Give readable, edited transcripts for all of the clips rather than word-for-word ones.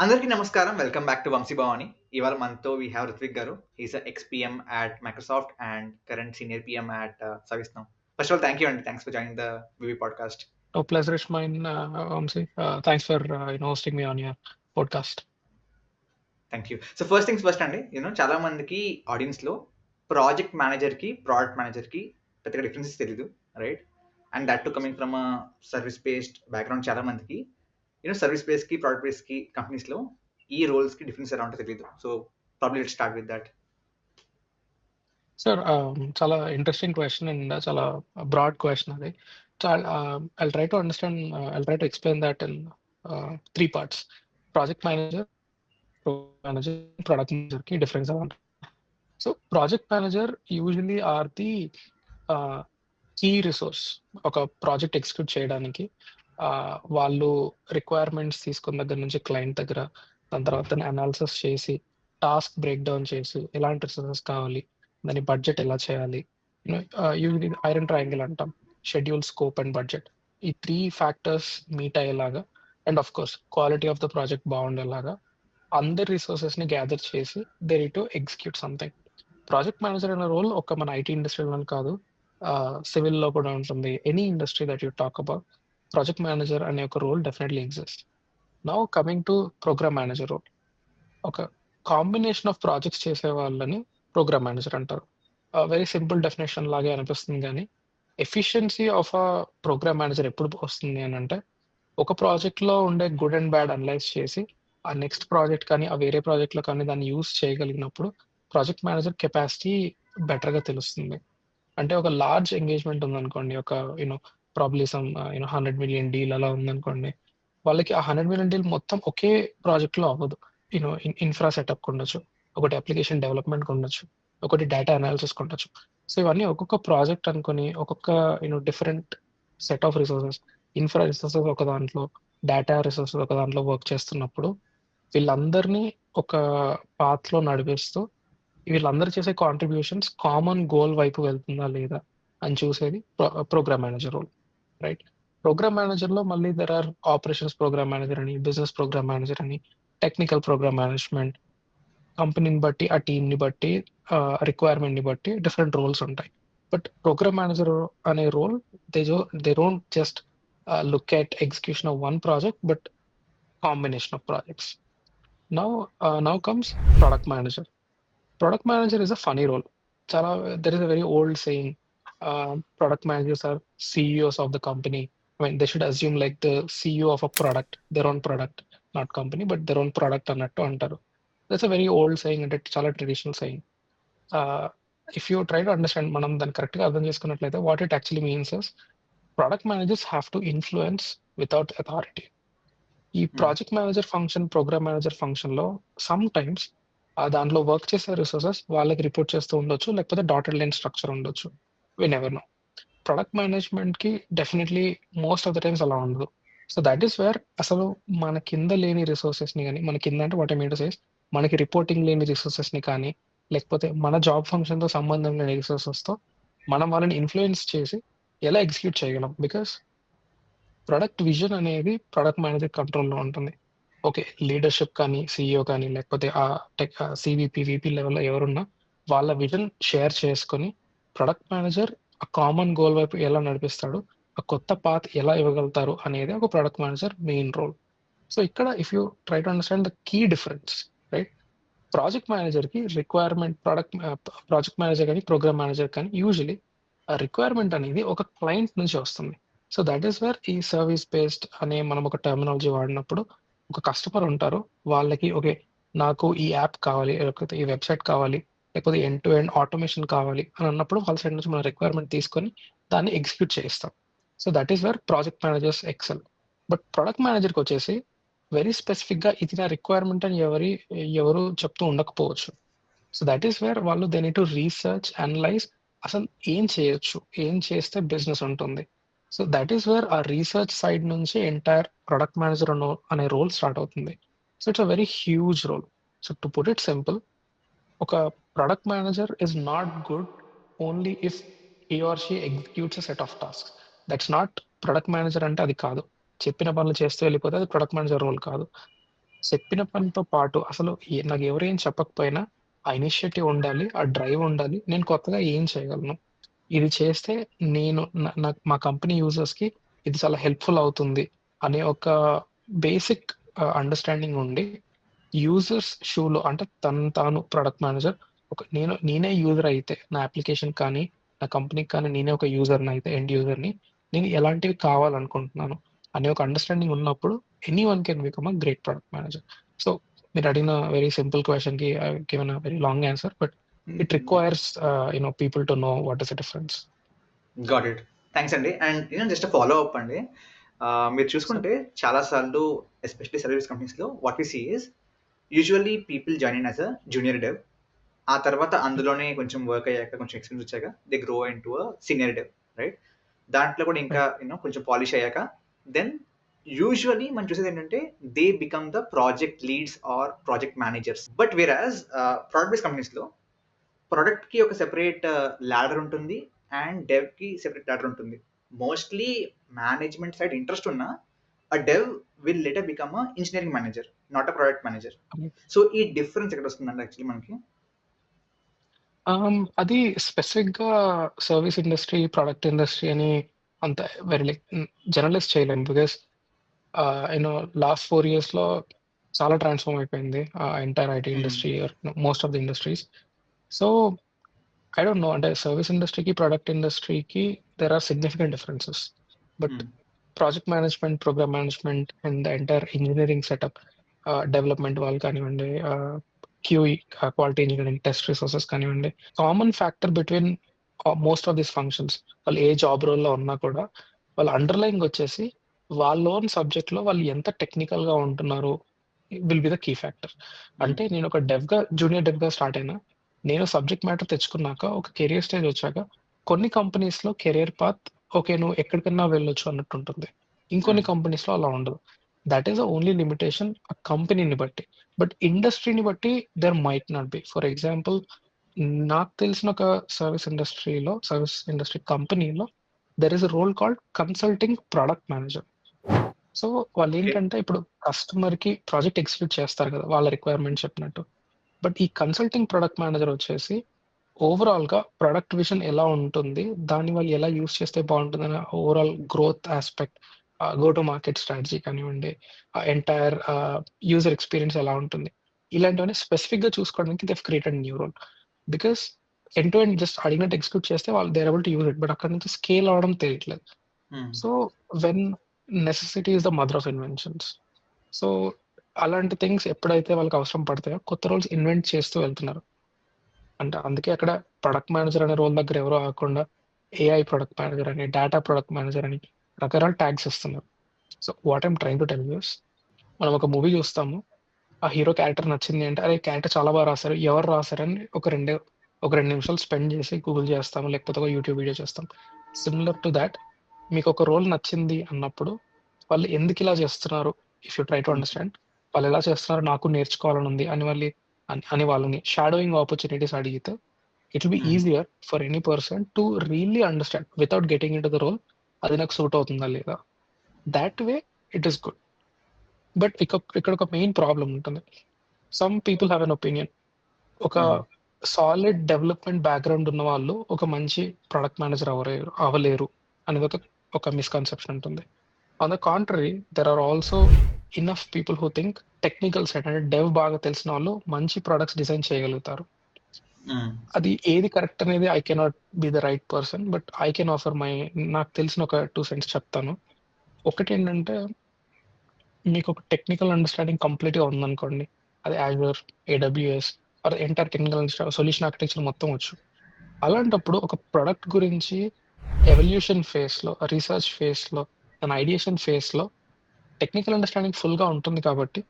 అందరికీ నమస్కారం. Welcome back to Vamshi Bhavani. ఇవాళ మనతో వి హావ్ రిత్విక్ గారు. He is ex PM at Microsoft and current senior PM at ServiceNow. First of all thank you అండి. Thanks for joining the VV podcast. Oh, pleasure is mine, Vamsi. Thanks for hosting me on your podcast. Thank you. So first things first అండి. చాలా మందికి ఆడియన్స్‌లో project మేనేజర్‌కి, product మేనేజర్‌కి పెద్దగా differences తెలీదు. Right? And that to coming from service based background చాలా మందికి service బేస్‌కి, product బేస్‌కి కంపెనీస్‌లో ఈ రోల్స్‌కి డిఫరెన్స్ ఎలా ఉంటదో తెలీదు. So probably let's start with that. Sir, చాలా interesting question and చాలా broad question అది. So I'll try to understand, I'll try to explain that in three parts. Project manager, program manager, product manager కి difference అన్నమాట. So project manager usually are the key resource ఒక project execute చేయడానికి. వాళ్ళు requirements తీసుకున్న దగ్గర నుంచి client దగ్గర, దాని తర్వాత అనాలిసిస్ చేసి, టాస్క్ బ్రేక్ డౌన్ చేసి, ఎలాంటి రిసోర్సెస్ కావాలి, దాని బడ్జెట్ ఎలా చేయాలి, యూజువలీ ఐరన్ ట్రయాంగిల్ అంటాం, షెడ్యూల్, స్కోప్ అండ్ బడ్జెట్. ఈ 3 ఫ్యాక్టర్స్ మీట్ అయ్యేలాగా and of course quality of the project బాగుండేలాగా అందరి రిసోర్సెస్ని గ్యాదర్ చేసి they need to execute something. Project manager అనే రోల్ ఒక మన ఐటీ ఇండస్ట్రీలో కాదు, సివిల్లో కూడా ఉంటుంది. Any industry that you talk about, project manager అనే ఒక role definitely exist. Now coming to program manager role, ఒక కాంబినేషన్ ఆఫ్ ప్రాజెక్ట్స్ చేసే వాళ్ళని ప్రోగ్రామ్ మేనేజర్ అంటారు. వెరీ సింపుల్ డెఫినేషన్ లాగే అనిపిస్తుంది, కానీ efficiency of a program manager ఎప్పుడు వస్తుంది అని అంటే, ఒక ప్రాజెక్ట్లో ఉండే గుడ్ అండ్ బ్యాడ్ అనలైజ్ చేసి ఆ నెక్స్ట్ ప్రాజెక్ట్ కానీ ఆ వేరే ప్రాజెక్ట్లో కానీ దాన్ని యూస్ చేయగలిగినప్పుడు ప్రాజెక్ట్ మేనేజర్ కెపాసిటీ బెటర్గా తెలుస్తుంది. అంటే ఒక లార్జ్ ఎంగేజ్మెంట్ ఉందనుకోండి, ఒక ప్రాబ్లీ సమ్ 100 మిలియన్ డీల్ అలా ఉందనుకోండి, వాళ్ళకి ఆ 100 మిలియన్ డీల్ మొత్తం ఒకే ప్రాజెక్ట్లో అవ్వదు. ఇన్ఫ్రా సెటప్ ఉండొచ్చు, ఒకటి అప్లికేషన్ డెవలప్మెంట్ ఉండొచ్చు, ఒకటి డేటా అనాలిసిస్ ఉండొచ్చు. సో ఇవన్నీ ఒక్కొక్క ప్రాజెక్ట్ అనుకుని ఒక్కొక్క different set of resources, infra resources ఒక దాంట్లో, డేటా రిసోర్సెస్ ఒక దాంట్లో వర్క్ చేస్తున్నప్పుడు వీళ్ళందరినీ ఒక పాత్లో నడిపిస్తూ వీళ్ళందరూ చేసే కాంట్రిబ్యూషన్స్ కామన్ గోల్ వైపు వెళ్తుందా లేదా అని చూసేది program manager role, right? Program మేనేజర్లో మళ్ళీ there are operations program manager అని, బిజినెస్ ప్రోగ్రామ్ మేనేజర్ అని, టెక్నికల్ ప్రోగ్రామ్ మేనేజ్మెంట్, కంపెనీని బట్టి, ఆ టీంని బట్టి, రిక్వైర్మెంట్ని బట్టి డిఫరెంట్ రోల్స్ ఉంటాయి. బట్ ప్రోగ్రామ్ మేనేజర్ అనే role they don't just look at execution of one project but combination of projects. Now comes product manager. Product manager is a funny role. There is a very old saying, product managers are CEOs of the company. I mean, they should assume like the CEO of a product, their own product, not company, but their own product అన్నట్టు అంటారు. That's a very old saying and చాలా traditional saying. If you try to understand, మనం దాన్ని కరెక్ట్గా అర్థం చేసుకున్నట్లయితే what it actually means is product managers have to influence without authority. ఈ project manager function, program manager ఫంక్షన్లో సమ్ టైమ్స్ దాంట్లో work చేసే రిసోర్సెస్ వాళ్ళకి రిపోర్ట్ చేస్తూ ఉండొచ్చు, లేకపోతే డాటెడ్ లైన్ స్ట్రక్చర్ ఉండొచ్చు. We never know. ప్రొడక్ట్ మేనేజ్మెంట్కి definitely most of the times అలా ఉండదు. సో దట్ ఈస్ వేర్ అసలు మన కింద లేని రిసోర్సెస్ని కానీ, మన కింద అంటే what I mean to say, మనకి రిపోర్టింగ్ లేని రిసోర్సెస్ని కానీ, లేకపోతే మన జాబ్ ఫంక్షన్తో సంబంధం లేని రిసోర్సెస్తో మనం వాళ్ళని ఇన్ఫ్లుయెన్స్ చేసి ఎలా ఎగ్జిక్యూట్ చేయగలం. బికాస్ ప్రొడక్ట్ విజన్ అనేది ప్రొడక్ట్ మేనేజర్ కంట్రోల్లో ఉంటుంది. ఓకే, లీడర్షిప్ కానీ, సిఇఓ కానీ, లేకపోతే ఆ టెక్ సివిపి, విపి లెవెల్లో ఎవరున్నా వాళ్ళ విజన్ షేర్ చేసుకొని ప్రొడక్ట్ మేనేజర్ ఆ కామన్ గోల్ వైపు ఎలా నడిపిస్తాడు, ఆ కొత్త పాత్ ఎలా ఇవ్వగలుగుతారు అనేది ఒక product manager main role. So ఇక్కడ if you try to understand the key difference, right? Project మేనేజర్కి రిక్వైర్మెంట్, ప్రాజెక్ట్ మేనేజర్ కానీ ప్రోగ్రామ్ మేనేజర్ కానీ యూజువలీ ఆ రిక్వైర్మెంట్ అనేది ఒక క్లయింట్ నుంచి వస్తుంది. సో దట్ ఈస్ వేర్ ఈ సర్వీస్ బేస్డ్ అనే మనం ఒక టర్మినాలజీ వాడినప్పుడు ఒక కస్టమర్ ఉంటారు, వాళ్ళకి ఓకే నాకు ఈ యాప్ కావాలి, లేకపోతే ఈ వెబ్సైట్ కావాలి, లేకపోతే ఎండ్ టు ఎండ్ ఆటోమేషన్ కావాలి అని అన్నప్పుడు వాళ్ళ సైడ్ నుంచి మన రిక్వైర్మెంట్ తీసుకొని దాన్ని ఎగ్జిక్యూట్ చేయిస్తాం. So that is where project managers excel. But product మేనేజర్కి వచ్చేసి వెరీ స్పెసిఫిక్గా ఇది నా రిక్వైర్మెంట్ అని ఎవరు చెప్తూ ఉండకపోవచ్చు. సో దట్ ఈస్ వేర్ వాళ్ళు they need to research, analyse, అసలు ఏం చేయొచ్చు, ఏం చేస్తే బిజినెస్ ఉంటుంది. సో దట్ ఈస్ వేర్ ఆ రీసెర్చ్ సైడ్ నుంచి ఎంటైర్ ప్రొడక్ట్ మేనేజర్ అనే రోల్ స్టార్ట్ అవుతుంది. So it's a very huge role. So to put it simple, ఒక product manager is not good only if he or she executes a set of tasks. That's not product manager అంటే అది కాదు. చెప్పిన పనులు చేస్తూ వెళ్ళిపోతే అది ప్రొడక్ట్ మేనేజర్ రోల్ కాదు. చెప్పిన పనితో పాటు అసలు నాకు ఎవరేం చెప్పకపోయినా ఆ ఇనిషియేటివ్ ఉండాలి, ఆ డ్రైవ్ ఉండాలి. నేను కొత్తగా ఏం చేయగలను? ఇది చేస్తే నేను నాకు మా కంపెనీ యూజర్స్‌కి ఇది చాలా హెల్ప్‌ఫుల్ అవుతుంది అనే ఒక బేసిక్ అండర్‌స్టాండింగ్ ఉండి, యూజర్స్ షూలో అంటే తను తాను ప్రొడక్ట్ మేనేజర్ నేనే యూజర్ అయితే నా అప్లికేషన్ కానీ, నా కంపెనీకి కానీ నేనే ఒక యూజర్‌ని అయితే ఎండ్ యూజర్‌ని నేను ఎలాంటివి కావాలనుకుంటున్నాను అనే ఒక అండర్‌స్టాండింగ్ ఉన్నప్పుడు anyone can become a great product manager. So మీరు అడిగిన వెరీ సింపుల్ క్వెషన్‌కి I have given a very long answer. But it requires people to know what is the difference. Got it. Thanks అండి. And just follow up అండి. మీరు so చూసుకుంటే చాలా సార్లు especially service కంపెనీస్‌లో what we see is usually people join in as a junior dev. ఆ తర్వాత అందులోనే కొంచెం వర్క్ అయ్యాక, కొంచెం ఎక్స్‌పీరియన్స్ వచ్చాక they grow into a senior dev, right? దాంట్లో కూడా ఇంకా రైట్. కొంచెం పాలిష్ అయ్యాక దెన్ యూజువల్లీ మనం చూసేది ఏంటంటే they become the project leads or project managers. But whereas product based కంపెనీస్‌లో ప్రొడక్ట్‌కి ఒక సెపరేట్ లాడర్ ఉంటుంది. అండ్ డెవ్‌కి సెపరేట్ లాడర్ ఉంటుంది. మోస్ట్‌లీ మేనేజ్మెంట్ సైడ్ ఇంట్రెస్ట్ ఉన్న a dev will later become a engineering manager, not a product manager. So ఈ difference ఎక్కడ వస్తుందండి యాక్చువల్లీ మనకి? అది స్పెసిఫిక్‌గా సర్విస్ ఇండస్ట్రీ, ప్రొడక్ట్ ఇండస్ట్రీ అని అంత వెరీ జనరలైజ్ చేయలేము. బికాస్ లాస్ట్ 4 ఇయర్స్‌లో చాలా ట్రాన్స్‌ఫార్మ్ అయిపోయింది. Entire IT hmm. Industry or most of the industries. So I don't know. అంటే సర్విస్ ఇండస్ట్రీకి, ప్రొడక్ట్ ఇండస్ట్రీకి there are significant differences. But hmm. Project management, program management and the entire engineering setup development వాళ్ళు కానివ్వండి, QE quality engineering, test resources కానివ్వండి, common factor between most of these functions వాళ్ళు ఏ job రోల్‌లో ఉన్నా కూడా వాళ్ళ అండర్‌లయింగ్ వచ్చేసి వాళ్ళ ఓన్ సబ్జెక్ట్‌లో వాళ్ళు ఎంత టెక్నికల్‌గా ఉంటున్నారు will be the key factor. Hmm. అంటే నేను ఒక జూనియర్ డెవ్‌గా స్టార్ట్ అయినా నేను సబ్జెక్ట్ మ్యాటర్ తెచ్చుకున్నాక ఒక కెరియర్ స్టేజ్ వచ్చాక కొన్ని కంపెనీస్‌లో కెరియర్ పాత్ ఓకే. నువ్వు ఎక్కడికన్నా వెళ్ళొచ్చు అన్నట్టుంటుంది. ఇంకొన్ని హ్మ్. కంపెనీస్‌లో అలా ఉండదు. That is the only limitation ఆ కంపెనీని బట్టి. బట్ ఇండస్ట్రీని బట్టి there might not be. For example నాకు తెలిసిన ఒక సర్విస్ ఇండస్ట్రీ కంపెనీలో there is a role called consulting product manager. So okay. వాళ్ళేంటంటే ఇప్పుడు కస్టమర్‌కి ప్రాజెక్ట్ ఎగ్జిక్యూట్ చేస్తారు కదా! వాళ్ళ రిక్వైర్మెంట్ చెప్పినట్టు. బట్ ఈ కన్సల్టింగ్ ప్రొడక్ట్ మేనేజర్ వచ్చేసి ఓవరాల్‌గా ప్రొడక్ట్ విషన్ ఎలా ఉంటుంది? దాన్ని వాళ్ళు ఎలా యూజ్ చేస్తే బావుంటుందని overall growth aspect, go to market strategy కానివ్వండి, ఎంటైర్ యూజర్ ఎక్స్‌పీరియన్స్ ఎలా ఉంటుంది? ఇలాంటివన్నీ స్పెసిఫిక్‌గా చూసుకోవడానికి they have created new role. Because end to end just అడిగినట్టు ఎగ్జిక్యూట్ చేస్తే వాళ్ళు they are able to use it. But అక్కడి నుంచి స్కేల్ అవ్వడం తెలియట్లేదు. Hmm. So when necessity is the mother of inventions. So అలాంటి థింగ్స్ ఎప్పుడైతే వాళ్ళకి అవసరం పడతాయో కొత్త రోల్స్ ఇన్వెంట్ చేస్తూ వెళ్తున్నారు. అంటే అందుకే అక్కడ ప్రొడక్ట్ మేనేజర్ అనే రోల్ దగ్గర ఎవరో ఆగకుండా ఏఐ ప్రొడక్ట్ మేనేజర్ అని, డేటా ప్రొడక్ట్ మేనేజర్ అని రకరకాల ట్యాగ్స్ ఇస్తున్నారు. So what I'm trying to tell you is మనం ఒక మూవీ చూస్తాము. ఆ హీరో క్యారెక్టర్ నచ్చింది అంటే, అరే! క్యారెక్టర్ చాలా బాగా రాసారు. ఎవరు రాసారని ఒక 2 నిమిషాలు స్పెండ్ చేసి గూగుల్ చేస్తాము. లేకపోతే ఒక యూట్యూబ్ వీడియో చేస్తాం. సిమిలర్ టు థాట్ మీకొక రోల్ నచ్చింది అన్నప్పుడు వాళ్ళు ఎందుకిలా చేస్తున్నారు? If you try to hmm. Understand వాళ్ళెలా చేస్తున్నారు నాకు నేర్చుకోవాలనుంది అని వాళ్ళని షాడోయింగ్ ఆపర్చునిటీస్ అడిగితే it will be hmm. Easier for any person to really understand without getting into the role అది నాకు సూట్ అవుతుందా లేదా? That way it is good. But ఇక్కడ ఒక మెయిన్ ప్రాబ్లమ్ ఉంటుంది. Some people have an opinion. ఒక హ్మ్. సాలిడ్ డెవలప్‌మెంట్ బ్యాక్‌గ్రౌండ్ ఉన్నవాళ్ళు ఒక మంచి ప్రొడక్ట్ మేనేజర్ అవ్వలేరు అనేది ఒక మిస్‌కన్సెప్షన్ ఉంటుంది. On the contrary there are also enough people who think technical side అంటే డెవ్ బాగా తెలిసిన వాళ్ళు మంచి ప్రొడక్ట్స్ డిజైన్ చేయగలుగుతారు. హ్మ్. అది ఏది కరెక్ట్ అనేది I cannot be the right person. But I can offer నాకు తెలిసిన ఒక 2 సెంట్స్ చెప్తాను. ఒకటేంటంటే మీకొక టెక్నికల్ అండర్‌స్టాండింగ్ కంప్లీట్‌గా ఉందనుకోండి. అది Azure, AWS or entire technical solution architecture మొత్తం వచ్చు. అలాంటప్పుడు ఒక ప్రొడక్ట్ గురించి ఎవల్యూషన్ ఫేజ్‌లో, రిసర్చ్ ఫేజ్‌లో, దాని ఐడియేషన్ ఫేజ్‌లో టెక్నికల్ అండర్‌స్టాండింగ్ ఫుల్‌గా ఉంటుంది కాబట్టి,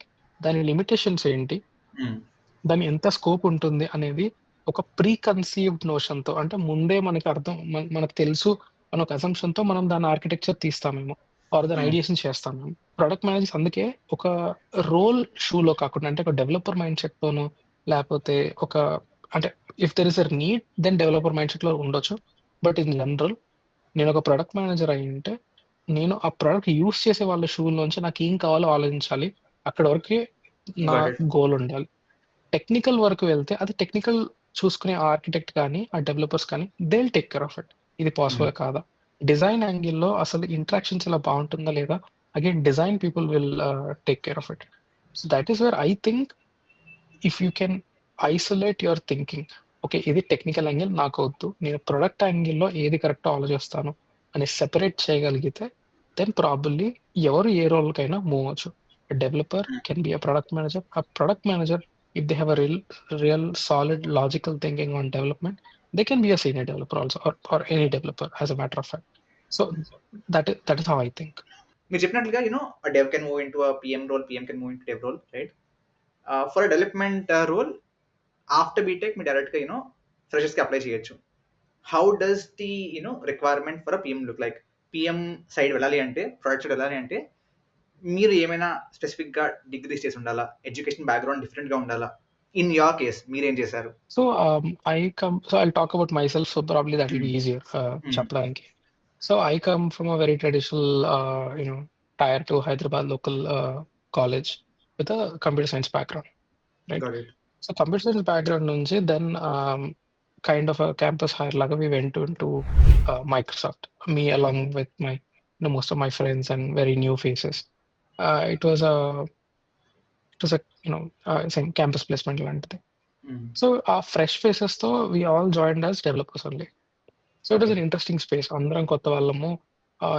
దాని లిమిటేషన్స్ ఏంటి? హ్మ్. దాని ఎంత స్కోప్ ఉంటుంది అనేది ఒక ప్రీ కన్సీవ్డ్ నోషన్‌తో అంటే ముందే మనకి అర్థం మనకు తెలుసు అనే ఒక అసంప్షన్‌తో మనం దాని ఆర్కిటెక్చర్ తీస్తామేమో ఆర్ దాని హ్మ్. ఐడియేషన్ చేస్తామేమో. ప్రొడక్ట్ మేనేజర్స్ అందుకే ఒక రోల్ షూలో కాకుండా అంటే ఒక డెవలపర్ మైండ్‌సెట్‌తోనో లేపోతే ఒక అంటే if there is a need then developer మైండ్‌సెట్‌లో ఉండొచ్చు. బట్ ఇన్ జనరల్ నేనొక ప్రొడక్ట్ మేనేజర్ అయ్యుంటే, నేను ఆ ప్రొడక్ట్ యూజ్ చేసే వాళ్ళ షూ‌లోంచి నాకేం కావాలో ఆలోచించాలి. అక్కడి వరకే నా Got it. గోల్ ఉండాలి. టెక్నికల్ వరకు వెళ్తే అది టెక్నికల్ చూసుకునే ఆర్కిటెక్ట్ కానీ, ఆ డెవలపర్స్ కానీ they will take care of it. ఇది పాసిబుల్ కాదా? డిజైన్ యాంగిల్‌లో అసలు ఇంటరాక్షన్స్ ఇలా బావుంటుందా లేదా? Again design people will take care of it. So that is where I think if you can isolate your thinking. Okay. ఇది technical angle నాకొద్దు. నేను product యాంగిల్‌లో ఏది కరెక్టో ఆలోచిస్తాను అని సెపరేట్ చేయగలిగితే దెన్ ప్రాబబ్లీ ఎవరు ఏ రోల్‌కైనా మూవ్ అవ్వచ్చు. Developer can be a product manager. ఆ product manager if they have a real solid logical thinking on development, they can be a senior developer also, or any developer as a matter of fact. So that is how I think. మీరు చెప్పినట్లుగా a dev can move into a PM role, PM can move into dev role, right? For a development role, after BTech మీరు డైరెక్ట్గా ఫ్రెషర్స్కి apply చేయొచ్చు. How does the requirement for a PM look like? PM side వెళ్ళాలి అంటే, product side వెళ్ళాలి అంటే మీరు ఏమైనా స్పెసిఫిక్గా డిగ్రీస్ చేసి ఉండాలా? ఎడ్యుకేషన్ బ్యాక్గ్రౌండ్ డిఫరెంట్గా ఉండాలా? ఇన్ యువర్ కేస్ మీరేం చేశారు? So I'll talk about myself, so probably that will be easier చెప్పడానికి. So I come from a very traditional tier 2 Hyderabad local college with a computer science background, right? Got it. So computer science background nunchi then kind of a campus hire laga we went into Microsoft. Me along with my most of my friends and very new faces. It was a same campus placement లాంటిది. So our fresh faces తో we all joined as developers only. So it was an interesting space. అందరం కొత్త వాళ్ళము.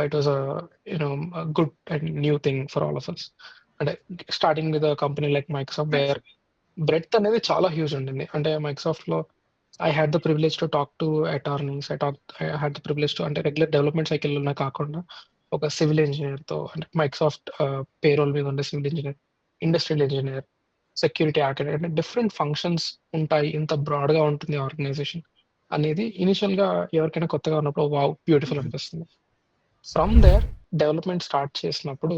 It was a good and new thing for all of us. And starting with a company like Microsoft where breadth అనేది చాలా huge ఉండింది. అంటే మైక్రోసాఫ్ట్‌లో I had the privilege to talk to attorneys. I had the privilege to అంటే regular development సైకిల్‌లోనే కాకుండా ఒక civil ఇంజినీర్‌తో అంటే మైక్రోసాఫ్ట్ పేరోల్ మీద ఉండే civil engineer, industrial engineer, security architect అంటే డిఫరెంట్ ఫంక్షన్స్ ఉంటాయి. ఇంత బ్రాడ్‌గా ఉంటుంది ఆర్గనైజేషన్ అనేది ఇనిషియల్‌గా ఎవరికైనా కొత్తగా ఉన్నప్పుడు వావ్! బ్యూటిఫుల్ అనిపిస్తుంది. ఫ్రమ్ దేర్ డెవలప్‌మెంట్ స్టార్ట్ చేసినప్పుడు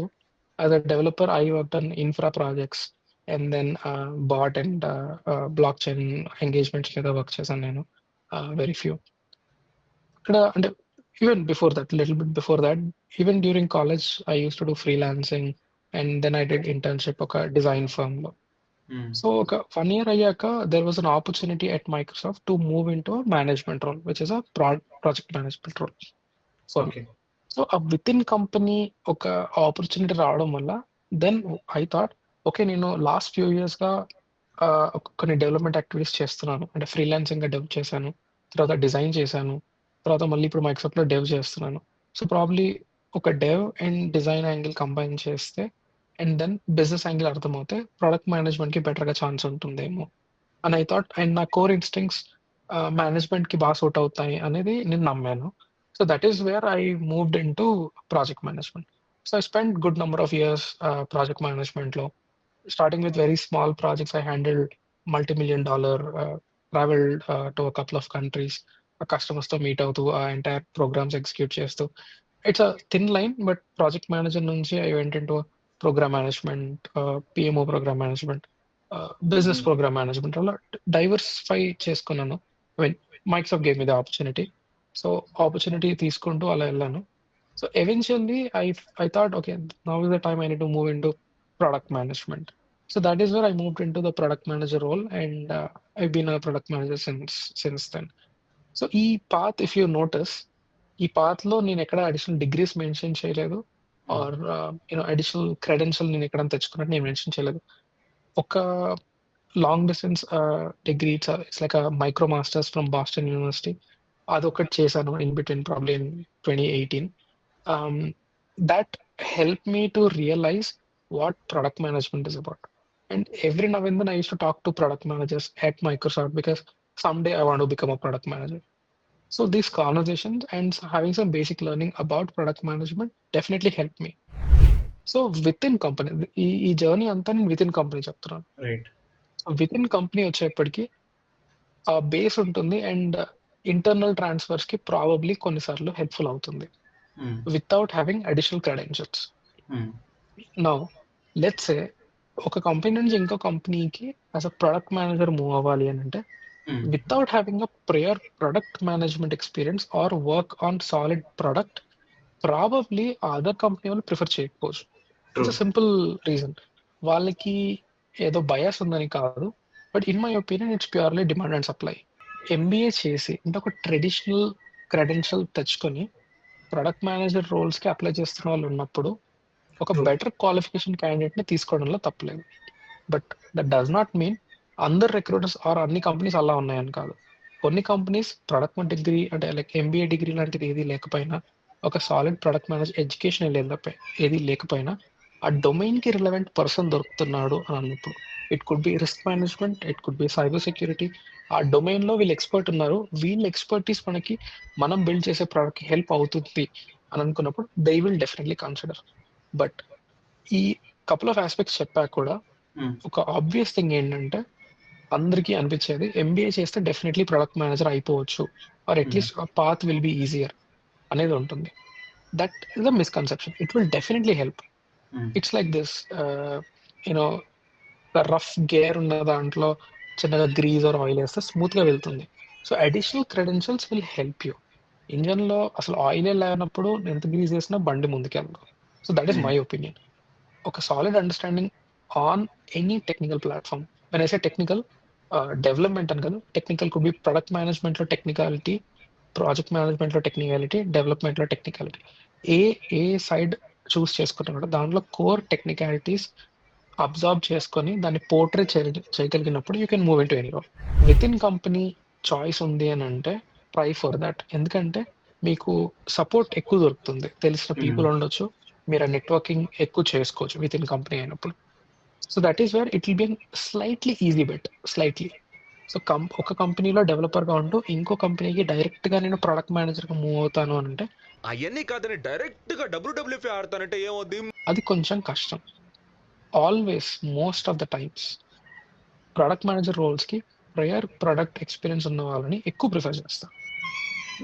as a developer I worked on infra projects and then bot and blockchain engagements మీద వర్క్ చేశాను నేను వెరీ ఫ్యూ. ఇక్కడ అంటే even before that little bit before that even during college I use to do freelancing and then I did internship ఒక design ఫర్మ్‌లో. So ఒక 1 year అయ్యాక there was an opportunity at Microsoft to move into management role which is a project management role for me. So uh within company ఒక opportunity రావడం వల్ల then I thought okay నేను last few ఇయర్స్‌గా కొన్ని development activities చేస్తున్నాను. అంటే ఫ్రీలాన్సింగ్‌గా dev చేశాను. తర్వాత డిజైన్ చేశాను. తర్వాత మళ్ళీ ఇప్పుడు మైక్రోసాఫ్ట్‌లో డెవ్ చేస్తున్నాను. సో ప్రాబబ్లీ ఒక dev and design angle combine చేస్తే అండ్ దెన్ బిజినెస్ యాంగిల్ అర్థమవుతే ప్రొడక్ట్ మేనేజ్మెంట్‌కి బెటర్‌గా ఛాన్స్ ఉంటుందేమో అని ఐ థాట్. అండ్ నా కోర్ ఇన్‌స్టింక్ట్స్ మేనేజ్మెంట్‌కి బాగా సూట్ అవుతాయి అనేది నేను నమ్మాను. So that is where I moved into project management. So I spent good number of years project management lo. Starting with very small projects, I handled multi-million dollar, traveled to a couple of countries, customers to meet out entire programs execute chestu. It's a thin line, but project manager nunchi I went into program management, PMO program management, business program management. All diversify చేసుకున్నాను. I mean, Microsoft gave me the opportunity. So opportunity తీసుకుంటూ అలా వెళ్ళాను. So eventually I thought okay now is the time I need to move into product management. So that is where I moved into the product manager role and I been a product manager since then. So ఈ path if you notice ఈ పాత్లో నేను ఎక్కడ additional degrees mention చేయలేదు or additional credential నేను ఎక్కడ తెచ్చుకున్నట్టు నేను మెన్షన్ చేయలేదు. ఒక long distance degree it's like micro masters from Boston university అదొకటి చేశాను in between probably in 2018. That helped me to realize what product management is about. And every now and then I used to talk to product managers at Microsoft because someday I want to become a product manager. So these conversations and having some basic learning about product management definitely helped me. So within company, ఈ journey అంతా నేను with in company చెప్తున్నాను. Right. With in company వచ్చేప్పటికి base ఉంటుంది and internal transfers కి probably కొన్నిసార్లు helpful అవుతుంది without having additional credentials. Now let's say ఒక కంపెనీ నుంచి ఇంకో కంపెనీకి as a product manager move అవ్వాలి అని అంటే without having a prior product management experience or work on solid product probably other company వాళ్ళు ప్రిఫర్ చేయకపోవచ్చు. It's a simple reason. వాళ్ళకి ఏదో బయాస్ ఉందని కాదు. But in my opinion it's purely demand and supply. MBA చేసి అంటే ఒక traditional credential తెచ్చుకొని ప్రొడక్ట్ మేనేజర్ రోల్స్‌కి అప్లై చేస్తున్న వాళ్ళు ఉన్నప్పుడు ఒక ట్రూ. బెటర్ క్వాలిఫికేషన్ క్యాండిడేట్‌ని తీసుకోవడంలో తప్పులేదు. But that does not mean అందరు రిక్రూటర్స్ ఆర్ అన్ని కంపెనీస్ అలా ఉన్నాయని కాదు. కొన్ని కంపెనీస్ ప్రొడక్ట్ డిగ్రీ అంటే లైక్ ఎంబీఏ డిగ్రీ లాంటిది ఏది లేకపోయినా, ఒక సాలిడ్ ప్రొడక్ట్ మేనేజర్ ఎడ్యుకేషన్ ఏది లేకపోయినా, ఆ డొమైన్‌కి రిలవెంట్ పర్సన్ దొరుకుతున్నాడు అని అన్నప్పుడు, it could be risk management, it could be cyber security. ఆ డొమైన్‌లో వీళ్ళు ఎక్స్‌పర్ట్ ఉన్నారు. వీళ్ళ ఎక్స్‌పర్టీస్ మనకి మనం బిల్డ్ చేసే ప్రొడక్ట్‌కి హెల్ప్ అవుతుంది అని అనుకున్నప్పుడు they will definitely consider. But ఈ కపుల్ ఆఫ్ ఆస్పెక్ట్స్ చెప్పాక కూడా హ్మ్. ఒక ఆబ్వియస్ థింగ్ ఏంటంటే అందరికీ అనిపించేది ఎంబీఏ చేస్తే డెఫినెట్‌లీ ప్రొడక్ట్ మేనేజర్ అయిపోవచ్చు. Or hmm. అట్‌లీస్ట్ ఆ పాత్ విల్ బి ఈజియర్ అనేది ఉంటుంది. That is a misconception. It will definitely help. Hmm. It's like this you know rough gear ఉన్న దాంట్లో చిన్నగా గ్రీజ్ ఆర్ ఆయిల్ ఏస్తే స్మూత్‌గా వెళ్తుంది. So, additional credentials will help you. ఇంజిన్‌లో అసలు ఆయిలే లేనప్పుడు ఎంత గ్రీజ్ ఏసినా బండి ముందుకెళ్ళదు. So, that is hmm. My opinion. ఒక solid understanding on any technical platform. When I say technical development అని కాదు. టెక్నికల్ కుడ్ బి ప్రొడక్ట్ మేనేజ్మెంట్‌లో టెక్నికాలిటీ, ప్రాజెక్ట్ మేనేజ్మెంట్‌లో టెక్నికాలిటీ, డెవలప్‌మెంట్‌లో టెక్నికాలిటీ. ఏ ఏ సైడ్ చూస్ చేసుకుంటే కూడా దాంట్లో కోర్ టెక్నికాలిటీస్ అబ్జార్బ్ చేసుకొని దాన్ని పోర్ట్రే చేయగలిగినప్పుడు you can move into any role. Within company choice ఉంది అనంటే ట్రై ఫర్ థట్. ఎందుకంటే మీకు సపోర్ట్ ఎక్కువ దొరుకుతుంది. తెలిసిన హ్మ్. పీపుల్ ఉండొచ్చు. మీరు ఆ నెట్వర్కింగ్ ఎక్కువ చేసుకోవచ్చు వితిన్ కంపెనీ అయినప్పుడు. So that is where it will be slightly easy bet. Slightly. So ఒక కంపెనీలో డెవలపర్‌గా ఉంటూ ఇంకో కంపెనీకి డైరెక్ట్‌గా నేను ప్రొడక్ట్ మేనేజర్‌గా మూవ్ అవుతాను అనంటే అవన్నీ కాదని డైరెక్ట్ గా డబ్ల్యూడబ్ల్యూఎఫ్ ఆడతానంటే ఏమవుద్ది? అది కొంచెం కష్టం. Always most of the times product manager రోల్స్‌కి ప్రయర్ ప్రొడక్ట్ ఎక్స్‌పీరియన్స్ ఉన్న వాళ్ళని ఎక్కువ ప్రిఫర్ చేస్తారు.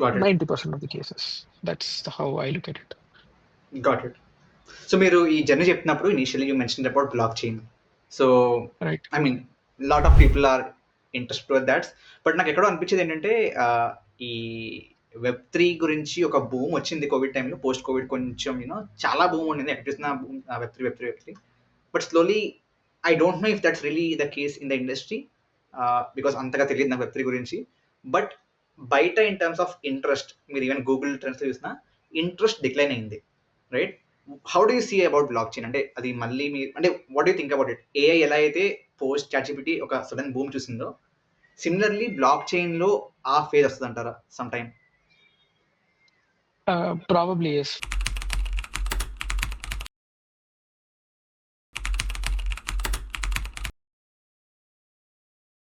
Got it. 90% of the cases. That's how I look at it. Got it. So మీరు ఈ జర్నీ చెప్పినప్పుడు initially you mention about blockchain. So right. I mean lot of people are interested with that's. But నాకు ఎక్కడో అనిపించేది ఏంటంటే ఈ వెబ్3 గురించి ఒక బూమ్ వచ్చింది కోవిడ్ టైంలో. పోస్ట్ కోవిడ్ కొంచెం చాలా బూమ్ ఉండింది. ఎక్కడ చూసినా Web3. But slowly I don't know if that's really the case in the industry, because అంతగా తెలియదు నాకు వెబ్3 గురించి. బట్ బయట ఇన్ టర్మ్స్ ఆఫ్ ఇంట్రెస్ట్ మీరు ఈవెన్ గూగుల్ ట్రెండ్స్లో చూసినా ఇంట్రెస్ట్ డిక్లైన్ అయింది, right? How do you see about blockchain? అంటే అది మళ్ళీ మీరు అంటే what do think about it? AI ఎలా అయితే పోస్ట్ చాట్‌జిపిటి ఒక సడన్ బూమ్ చూసిందో, సిమిలర్లీ బ్లాక్ చైన్‌లో ఆ phase వస్తదంటారా some time? Probably yes.